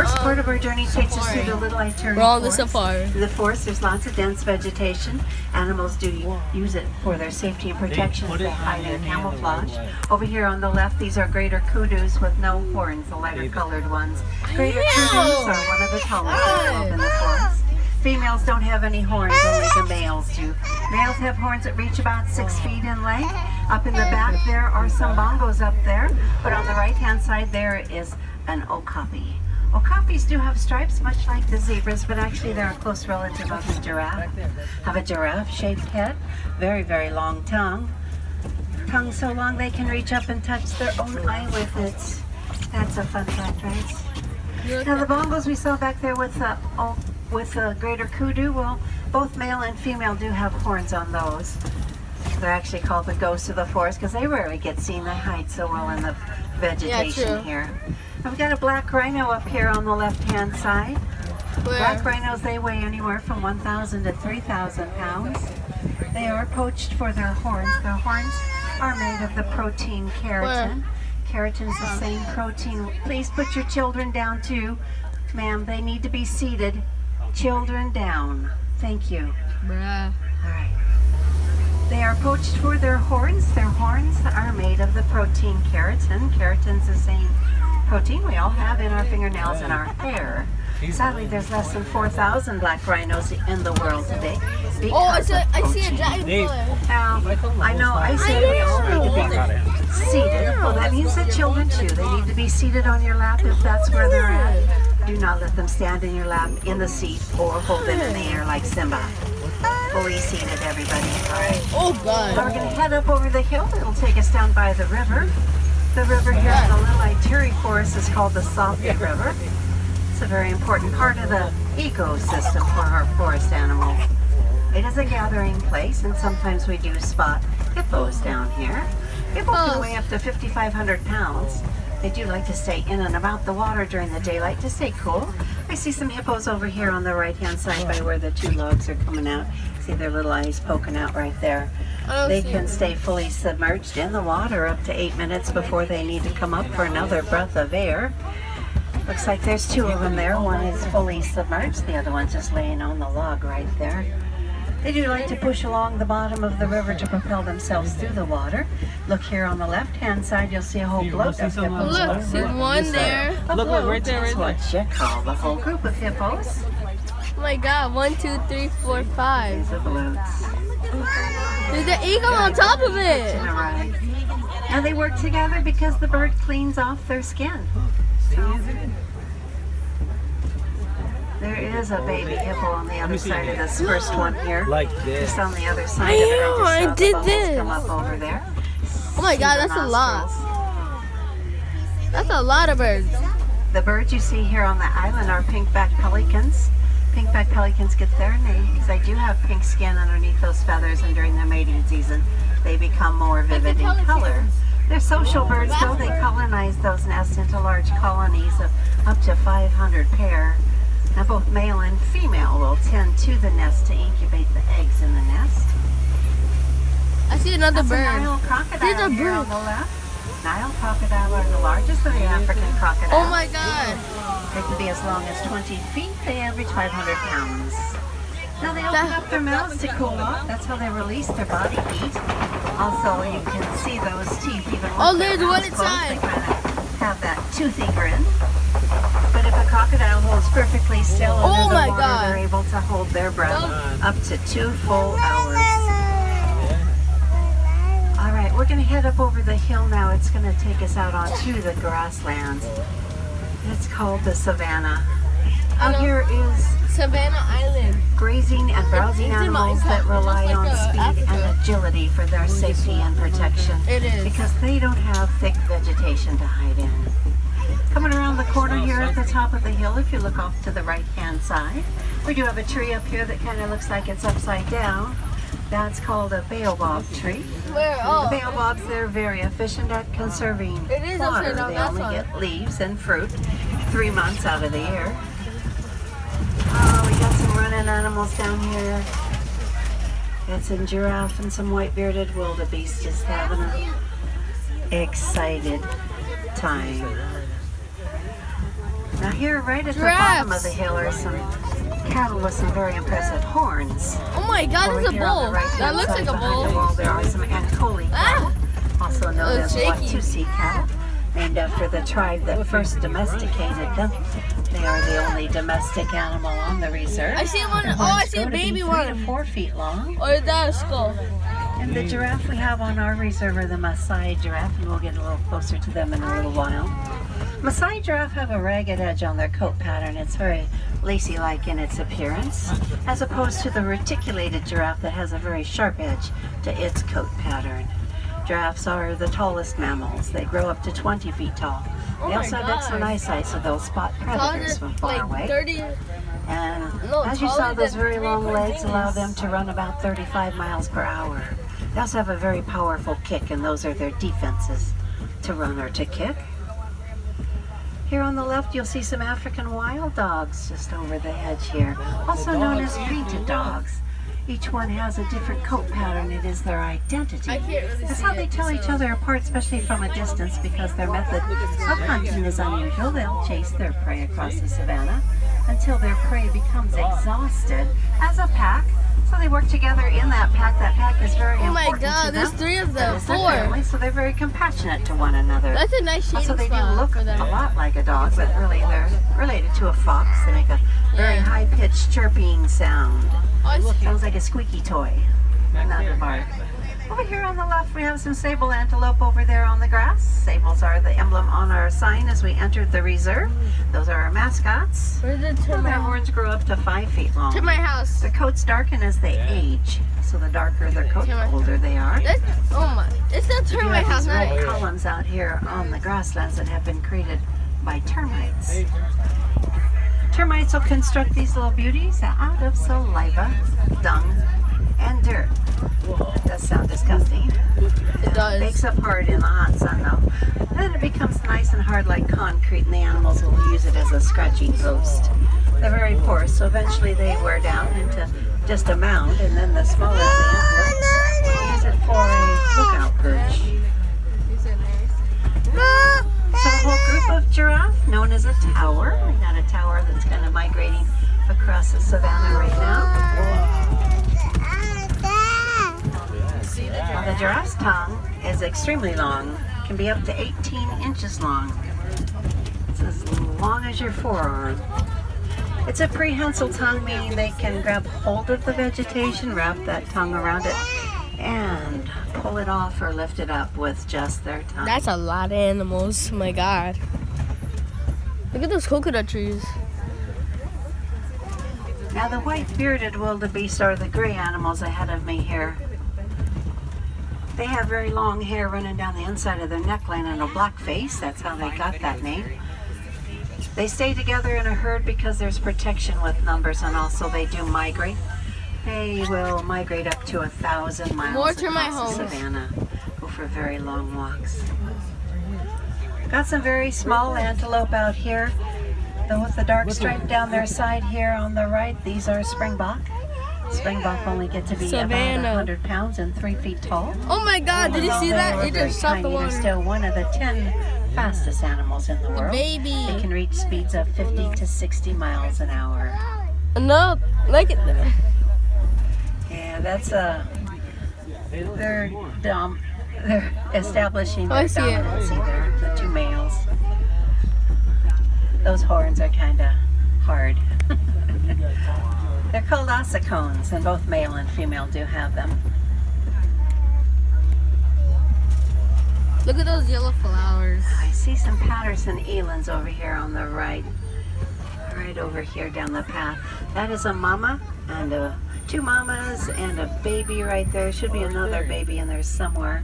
first part of our journey takes us through the Little Ituri We're on the Forest. safari. The forest, there's lots of dense vegetation. Animals do use it for their safety and protection. They hide in camouflage. Over here on the left, these are greater kudus with no horns, the lighter colored ones. Greater kudus are one of the tallest animals in the forest. Females don't have any horns, only the males do. Males have horns that reach about 6 feet in length. Up in the back there are some bongos up there, but on the right-hand side there is an okapi. Okapis do have stripes, much like the zebras, but actually they're a close relative of the giraffe. Have a giraffe-shaped head, very, very long tongue. Tongue so long they can reach up and touch their own eye with it. That's a fun fact, right? Now the bongos we saw back there with the greater kudu, well, both male and female do have horns on those. They're actually called the ghosts of the forest because they rarely get seen. They hide so well in the vegetation here. We've got a black rhino up here on the left-hand side. Where? Black rhinos, they weigh anywhere from 1,000 to 3,000 pounds. They are poached for their horns. Their horns are made of the protein keratin. Keratin is the same protein. Please put your children down too. Ma'am, they need to be seated. Children down. Thank you. Bruh. All right. They are poached for their horns. Their horns are made of the protein keratin. Keratin's the same protein we all have in our fingernails and our hair. Sadly, there's less than 4,000 black rhinos in the world today. Oh, I see a dragonfly. Now, I know I said we all need to be seated. Well, that means that children too. They need to be seated on your lap if that's where they're at. Do not let them stand in your lap, in the seat, or hold it in the air like Simba. Fully seated, everybody. All right. Oh, God. Now we're going to head up over the hill. It'll take us down by the river. The river here in the Little Ituri Forest is called the Salpi River. It's a very important part of the ecosystem for our forest animals. It is a gathering place, and sometimes we do spot hippos down here. Hippos can weigh up to 5,500 pounds. They do like to stay in and about the water during the daylight to stay cool. I see some hippos over here on the right-hand side by where the two logs are coming out. See their little eyes poking out right there. They can stay fully submerged in the water up to 8 minutes before they need to come up for another breath of air. Looks like there's two of them there. One is fully submerged, the other one's just laying on the log right there. They do like to push along the bottom of the river to propel themselves through the water. Look here on the left-hand side, you'll see a whole bloat of hippos. Look, there's one there. Look, right there, right there. What you call the whole group of hippos. Oh my God, 1, 2, 3, 4, 5. These are bloats. There's an eagle on top of it. Now they work together because the bird cleans off their skin. So, there is a baby hippo on the other side of this first one here. Like this. Just on the other side of it. I did this. Come up over there. Oh my God, that's a lot. That's a lot of birds. The birds you see here on the island are pink-backed pelicans. Pink-backed pelicans get their name because they do have pink skin underneath those feathers, and during their mating season, they become more vivid in color. They're social birds, though. They colonize those nests into large colonies of up to 500 pair. Now, both male and female will tend to the nest to incubate the eggs in the nest. I see another bird. That's a Nile crocodile There's a here bird. on the left. Nile crocodile are the largest of the African crocodiles. Oh my God. They can be as long as 20 feet. They average 500 pounds. Now they open up their mouths to cool off. That's how they release their body heat. Also, you can see those teeth even with their there's one mouths closed. inside. They kind of have that toothy grin. But if a crocodile holds perfectly still Oh under my the water, God. they're able to hold their breath up to 2 full hours. All right, we're going to head up over the hill now. It's going to take us out onto the grasslands. It's called the savannah. Out here is Savannah Island. grazing and browsing It's in my- animals that rely like on speed Africa. and agility for their safety and protection. It is. Because they don't have thick vegetation to hide in. Coming around the corner here at the top of the hill, if you look off to the right-hand side, we do have a tree up here that kind of looks like it's upside down. That's called a baobab tree. Where? The Oh. baobabs, they're very efficient at conserving It is water. upside down, They that's only why. get leaves and fruit 3 months out of the year. Oh, we got some running animals down here. Got some giraffe and some white-bearded wildebeest just having an excited time. Now here, right at the bottom of the hill, are some cattle with some very impressive horns. Oh my God, Over there's a here on the bull. right-hand That looks side like a behind the bull. wall, there are some Ankoli cattle, also known as shaky. Watusi cattle, named after the tribe that first domesticated them. They are the only domestic animal on the reserve. I see one. The Oh, I horns see a grow to be baby 3 one. to 4 feet long. Or is that a skull? And the giraffe we have on our reserve are the Maasai giraffe, and we'll get a little closer to them in a little while. Maasai giraffe have a ragged edge on their coat pattern. It's very lacy-like in its appearance, as opposed to the reticulated giraffe that has a very sharp edge to its coat pattern. Giraffes are the tallest mammals. They grow up to 20 feet tall. Oh They my also have God. excellent eyesight, so they'll spot predators from far Like away. 30. And No, as you taller saw, those than very long 3 legs allow fingers. them to run about 35 miles per hour. They also have a very powerful kick, and those are their defenses, to run or to kick. Here on the left, you'll see some African wild dogs just over the hedge here, also known as painted dogs. Each one has a different coat pattern. It is their identity. I can't really That's see how they it, tell each so- other apart, especially from a distance, because their method of hunting is unusual. They'll chase their prey across the savannah until their prey becomes exhausted as a pack. So they work together in that pack. That pack is very Oh my important to God, them. there's 3 of That them. is their 4. family, so they're very compassionate to one another. That's a nice shading Also, they do spot look for a them. lot like a dog, but really they're related to a fox. They make a very Yeah. high-pitched chirping sound. Oh, I see. Sounds like a squeaky toy, not a bark. Over here on the left, we have some sable antelope over there on the grass. Sables are the emblem on our sign as we entered the reserve. Those are our mascots. Where's the to And my their horns grow up to 5 feet long. To my house. Their coats darken as they age. So the darker their coat, the older they are. That's, oh my. It's the You termite have house, these not red it. columns out here on the grasslands that have been created by termites. Termites will construct these little beauties out of saliva, dung, and dirt. That does sound disgusting. It does. Bakes up hard in the hot sun though. Then it becomes nice and hard like concrete, and the animals will use it as a scratching post. They're very porous, so eventually they wear down into just a mound, and then the smaller antelopes will use it for a lookout perch. So a whole group of giraffe known as a tower. We got a tower that's kind of migrating across the savannah right now. Now the giraffe's tongue is extremely long, can be up to 18 inches long. It's as long as your forearm. It's a prehensile tongue, meaning they can grab hold of the vegetation, wrap that tongue around it, and pull it off or lift it up with just their tongue. That's a lot of animals. Oh my God. Look at those coconut trees. Now the white bearded wildebeest are the gray animals ahead of me here. They have very long hair running down the inside of their neckline and a black face. That's how they got that name. They stay together in a herd because there's protection with numbers, and also they do migrate. They will migrate up to 1,000 miles More termite across the homes. savannah. Go for very long walks. Got some very small antelope out here. With the dark stripe down their side here on the right, these are springbok. Springbok only get to be about Savannah. 100 pounds and 3 feet tall. Oh my God, did you see that? It just stopped the They're water. still one of the 10 fastest animals in the world. Baby. They can reach speeds of 50 to 60 miles an hour. No, look at that. Yeah, that's they're establishing Oh, I their see it. dominancy there, the 2 males. Those horns are kind of hard. They're called ossicones, and both male and female do have them. Look at those yellow flowers. I see some Patterson elands over here on the right. Right over here down the path. That is a mama and 2 mamas and a baby right there. Should be another baby in there somewhere.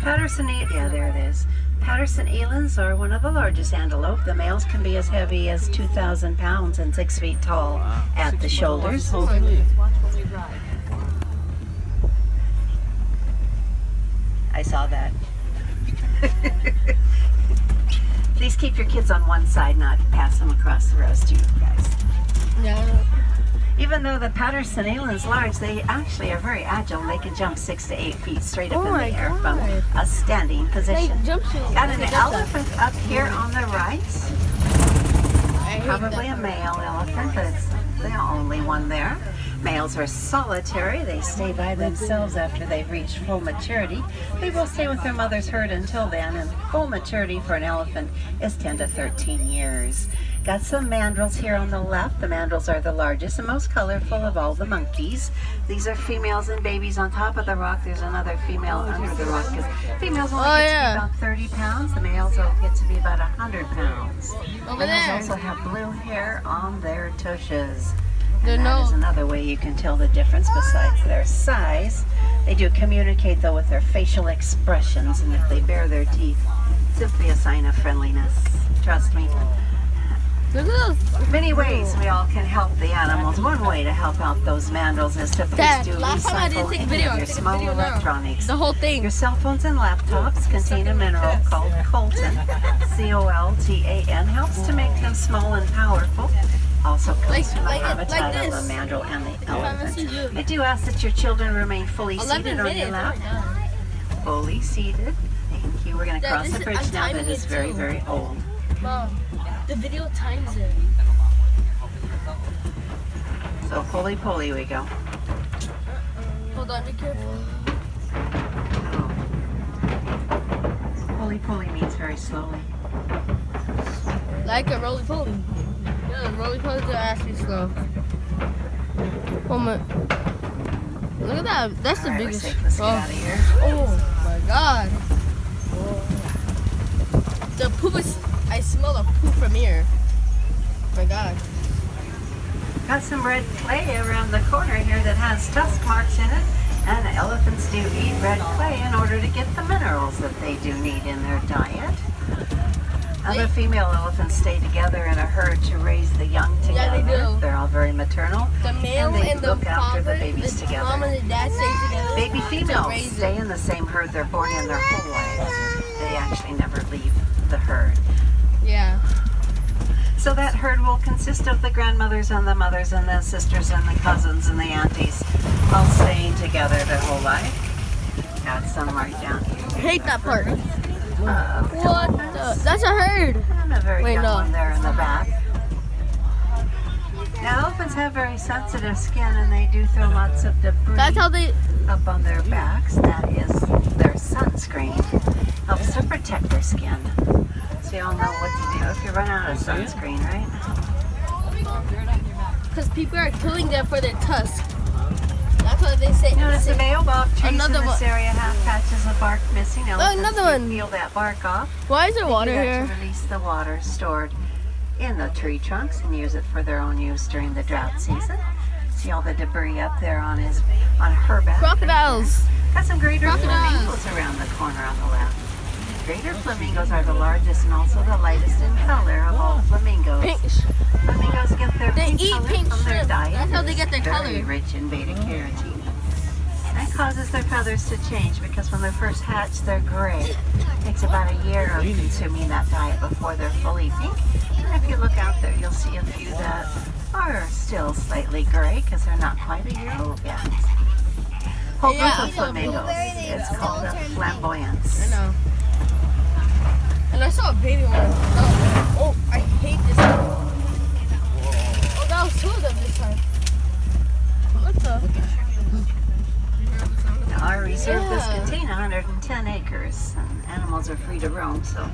Yeah, there it is. Patterson elands are one of the largest antelope. The males can be as heavy as 2,000 pounds and 6 feet tall at the shoulders. I saw that. Please keep your kids on one side, not pass them across the rows to you guys. Yeah. Even though the Patterson eland's large, they actually are very agile. They can jump 6 to 8 feet straight up Oh in my the air from God. a standing position. Like jump shoot. Got an elephant up here on the right. Right probably a male elephant, but it's the only one there. Males are solitary. They stay by themselves after they've reached full maturity. They will stay with their mother's herd until then, and full maturity for an elephant is 10 to 13 years. Got some mandrills here on the left. The mandrills are the largest and most colorful of all the monkeys. These are females and babies on top of the rock. There's another female under the rock because females only get to be about 30 pounds. The males will get to be about 100 pounds. Over And those there. also have blue hair on their tushes. They're And that no- is another way you can tell the difference besides their size. They do communicate though with their facial expressions, and if they bare their teeth, simply a sign of friendliness. Trust me. Look at those. Many ways we all can help the animals. One way to help out those mandrills is to please Dad, do last time I didn't recycle take any video. of I'm your taking small video now. electronics. The whole thing. Your cell phones and laptops contain a mineral called coltan. C-O-L-T-A-N helps to make them small and powerful. Also comes Like- from the like habitat of this. the mandrill and the I see you. elephant. I do ask that your children remain fully 11 seated on your minutes. lap. Fully seated. Thank you. We're going to Dad, cross this the is- bridge I'm now that timing is it very, too. very old. Mom, the video times it. So pulley we go. Hold on, be careful. Pulley means very slowly. Like a roly poly. Yeah, the roly poly do actually slow. Oh my. Look at that. That's the All right, we're biggest. safe. Let's get Oh. out of here. Oh my god. The poop is. I smell the poop from here. Oh my god. Got some red clay around the corner here that has tusk marks in it. And elephants do eat red clay in order to get the minerals that they do need in their diet. Other female elephants stay together in a herd to raise the young together. Yeah, they do. They're all very maternal. The male And they and the look after the father, babies the together. mom and the dad stay together. Baby to females raise stay it. in the same herd they're born in their whole life. They actually never leave the herd. Yeah. So that herd will consist of the grandmothers and the mothers and the sisters and the cousins and the aunties all staying together their whole life. Got some right down here. I hate that part. What Elephants. the? That's a herd. And a very Wait, young no. one there in the back. Now elephants have very sensitive skin and they do throw lots of debris That's how they. up on their backs. That is their sunscreen. Helps to protect their skin. So you all know what to do if you run out of sunscreen, right? Because people are killing them for their tusk. That's what they say. Notice the baobab trees Another in this one. area have patches of bark missing. Elephants another can one. peel that bark off. Why is there They water do that here? to release the water stored in the tree trunks and use it for their own use during the drought season. See all the debris up there on her back. Crocodiles. Got some greater Crocodiles. flamingos around the corner on the left. Greater flamingos are the largest and also the lightest in color of all flamingos. Pink. Flamingos get their They pink eat color pink from their shrimp. diet. That's how they It's get their very color. rich in beta carotene. That causes their feathers to change because when they're first hatched, they're gray. It takes about a year of consuming that diet before they're fully pink. And if you look out there, you'll see a few that are still slightly gray because they're not quite a year old yet. Whole Yeah, group I of know. flamingos. It's called a I flamboyance. know. And I saw a baby one. Oh, I hate this one. Oh, that was two of them this time. What the? Now, our reserve does Yeah. contain 110 acres, and animals are free to roam. So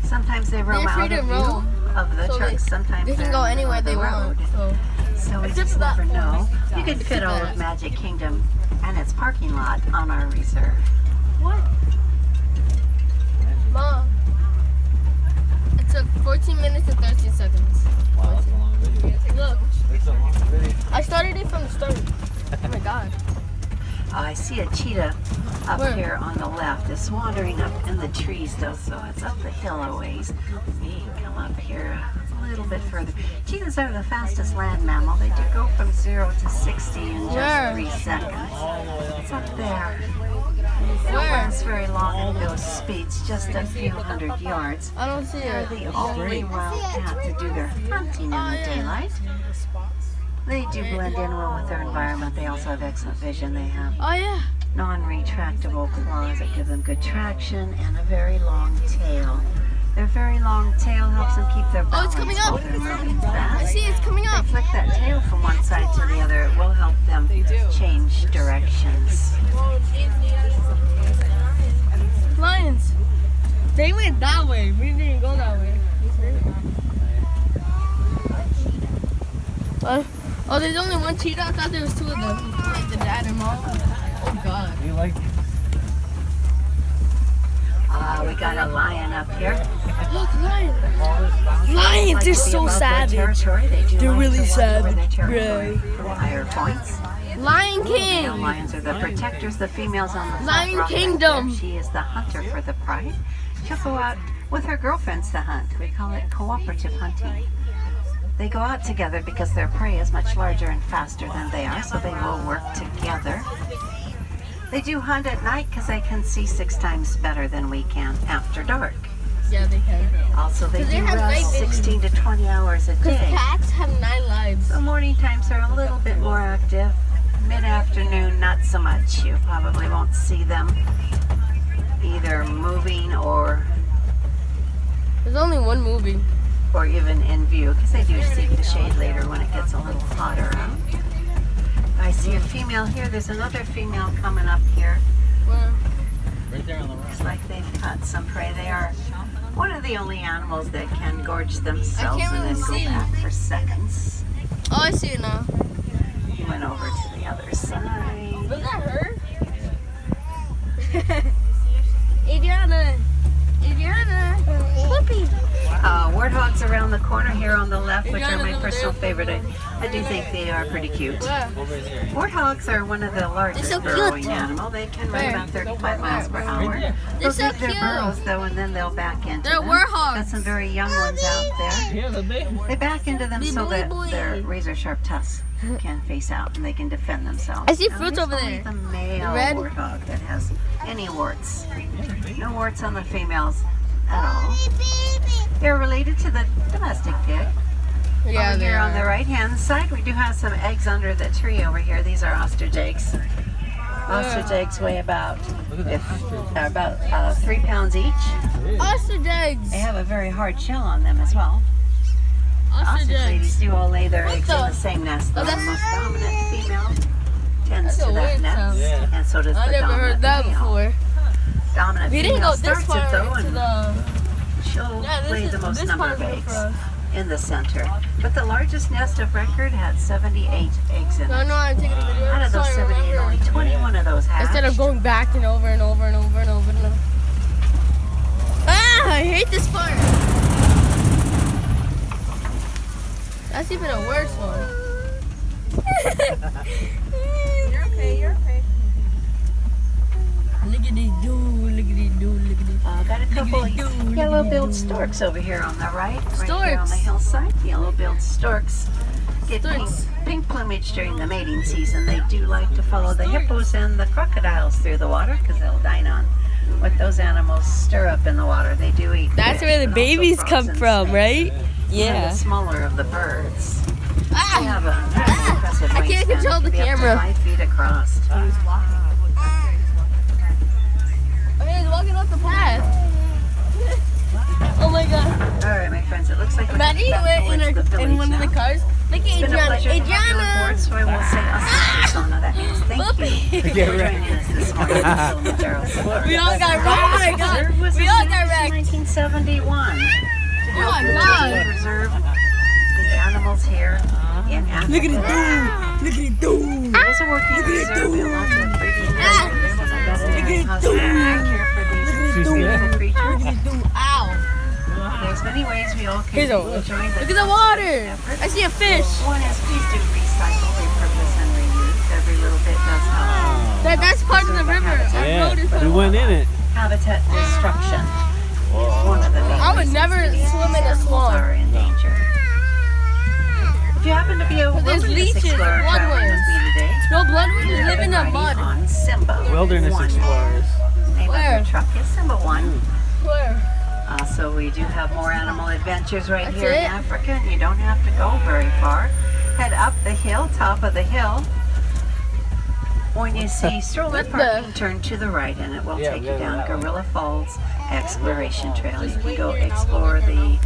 sometimes they roam They're free out to of view roam. of the So trucks. Sometimes They can they're go in the middle anywhere of the they road. want. So. So we Except just for that never know. one. You could fit Except all that. of Magic Kingdom and its parking lot on our reserve. What? Mom. It took 14 minutes and 13 seconds. Wow, that's a long video. Look, That's a long video. I started it from the start. Oh my god. I see a cheetah up Where? here on the left. It's wandering up in the trees though, so it's up the hill a ways. We can come up here a little bit further. Cheetahs are the fastest land mammal. They do go from 0 to 60 in just Where? 3 seconds. It's up there. They don't Where? last very long at those speeds, just a few hundred yards. I don't see They're it. the only wild cat to do their hunting in Oh, the yeah. daylight. They do blend in well with their environment. They also have excellent vision. They have Oh yeah. non-retractable claws that give them good traction and a very long tail. Their very long tail helps them keep their Oh, balance it's coming while up. they're moving I fast. see it's coming They up. flick that tail from one side to the other. It will help them change directions. Lions. They went that way. We didn't go that way. Oh, there's only one cheetah? I thought there was two of them. Like the dad and mom. Oh, God. You like We got a lion up here. Look, lion. Lions Lions, they're to be so above their savage. territory. They do They're like really to watch over their savage, territory for higher points. Lion Male King. lions are the protectors. The females on the front Lion row back Kingdom. there. She is the hunter for the pride. She'll go out with her girlfriends to hunt. We call it cooperative hunting. They go out together because their prey is much larger and faster than they are, so they will work together. They do hunt at night because they can see 6 times better than we can after dark. Yeah, they can. Also, they 'Cause do they have rest night vision. 16 to 20 hours a Because day. cats have 9 lives. The morning times are a little bit more active. Mid-afternoon, not so much. You probably won't see them either moving or There's only one movie. even in view because they do seek the shade later when it gets a little hotter out. I see a female here. There's another female coming up here. Where? right there on the Looks right. like they've caught some prey. They are one of the only animals that can gorge themselves can't and then really see. go back for seconds. Oh, I see it now. He went over to the other side. Was that her? Adriana. Adriana. Whoopee. Warthogs around the corner here on the left, which are Adriana's my over personal there. favorite. I do think they are pretty cute. Where? Over there. Warthogs are one of the largest They're so burrowing cute. animal. They can run Where? about 35 miles per hour. Right there. They'll They're so dig their cute. burrows though, and then they'll back into They're them. warthogs. Got some very young ones out there. Yeah, the big one. They back into them so that Boy. their razor sharp tusks can face out and they can defend themselves. I see Now, fruits here's over only there. The male Red. warthog that has any warts. Yeah, the big No warts on the females at all. They're related to the domestic pig. Yeah, Over they here on the are. right hand side, we do have some eggs under the tree over here. These are ostrich eggs. Ostrich eggs weigh about Look at that. about 3 pounds each. Ostrich eggs. They have a very hard shell on them as well. Ostrich Ostrich ladies eggs. do all lay their What eggs in the- the same nest. Oh, The that's- most dominant female tends That's a to that weird nest, sound. Yeah. and so does I the never dominant heard that male. before. Dominant We didn't female go this starts far it though, to and the. she'll Yeah, lay this the is most this number part of is good eggs for us. in the center. But the largest nest of record had 78 eggs in No, it. no, I'm taking a video. Out of those So I 78, remember. only 21 of those hatched. Instead of going back and over and over and over and over and over. Ah, I hate this part. That's even a worse one. You're okay, you're okay. Lickety doo, lickety doo, lickety. Got a couple Lickety-doo, yellow-billed lickety-doo. storks over here on the right here on the Storks. hillside. Yellow-billed storks get Storks. pink plumage during the mating season. They do like to follow the hippos and the crocodiles through the water because they'll dine on what those animals stir up in the water. They do eat That's fish, where the but also babies frogs come and from, snakes. right? One of the smaller of the birds. They Ah, have a very impressive I can't wingspan. control the They can be up to camera. 5 feet across. okay, he's walking off the path. Oh my god. All right, my friends, it looks like we're Imagine he about went towards the in village one of the now. cars. Look at It's been a Adriana. pleasure to have you on Adriana. board, so I will say Asana. That means thank you Whoopee. for joining us this morning at Kilimanjaro Safari. We all got wrecked. Oh my god. Reserve was We all got established in wrecked. 1971 to Oh help my god. preserve the animals here in Africa. Look at it do. Look at it do. It is a working reserve. We have lots of breeding Ah. programs and a veterinary hospital to take care for these She's beautiful good. creatures. Look at it do. Ow. There's many ways we all Here's can a- enjoy Look at the water. I see a fish. One is please do recycle, repurpose, and reuse. Every little bit does help. That's part of the river. That Yeah, road is part we of went in it. Habitat destruction is one of the main I would reasons never these swim in a animals swamp. are in danger. If you happen to be a There's wilderness leeches, explorer traveling with me today, No bloodwood is living in the riding mud. on Simba Wilderness 1. explorers. Name of Where? your truck is Simba 1. Where? So we do have more animal adventures right That's here in it? Africa, and you don't have to go very far. Head up the hill, top of the hill, When you see stroller What the- parking, turn to the right and it will Yeah, take we you gotta go down that way. Gorilla Falls Exploration Trail. You can go explore the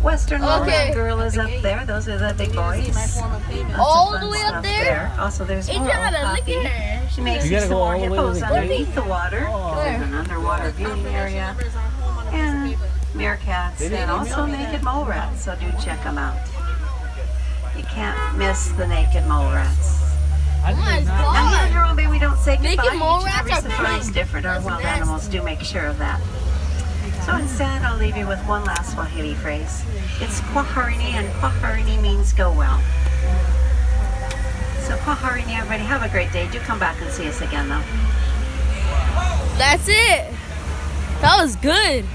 western Okay. gorillas up there. Those are the big boys. Lots of All the fun way up stuff there? Also, there's more Adriana, look coffee. at her. She makes You you gotta some go more all the way to hippos the underneath the water. Oh. There's an underwater viewing area. And meerkats Did and he also email me naked mole rats, so do check them out. You can't miss the naked mole rats. I Oh my did not. God. And here in Harambe, we don't say goodbye. Naked mole Each and rats every are safari is pink. different. Our That's wild nasty. animals do make sure of that. So instead, I'll leave you with one last Swahili phrase. It's Kwaharini, and Kwaharini means go well. So Kwaharini, everybody, have a great day. Do come back and see us again, though. That's it. That was good.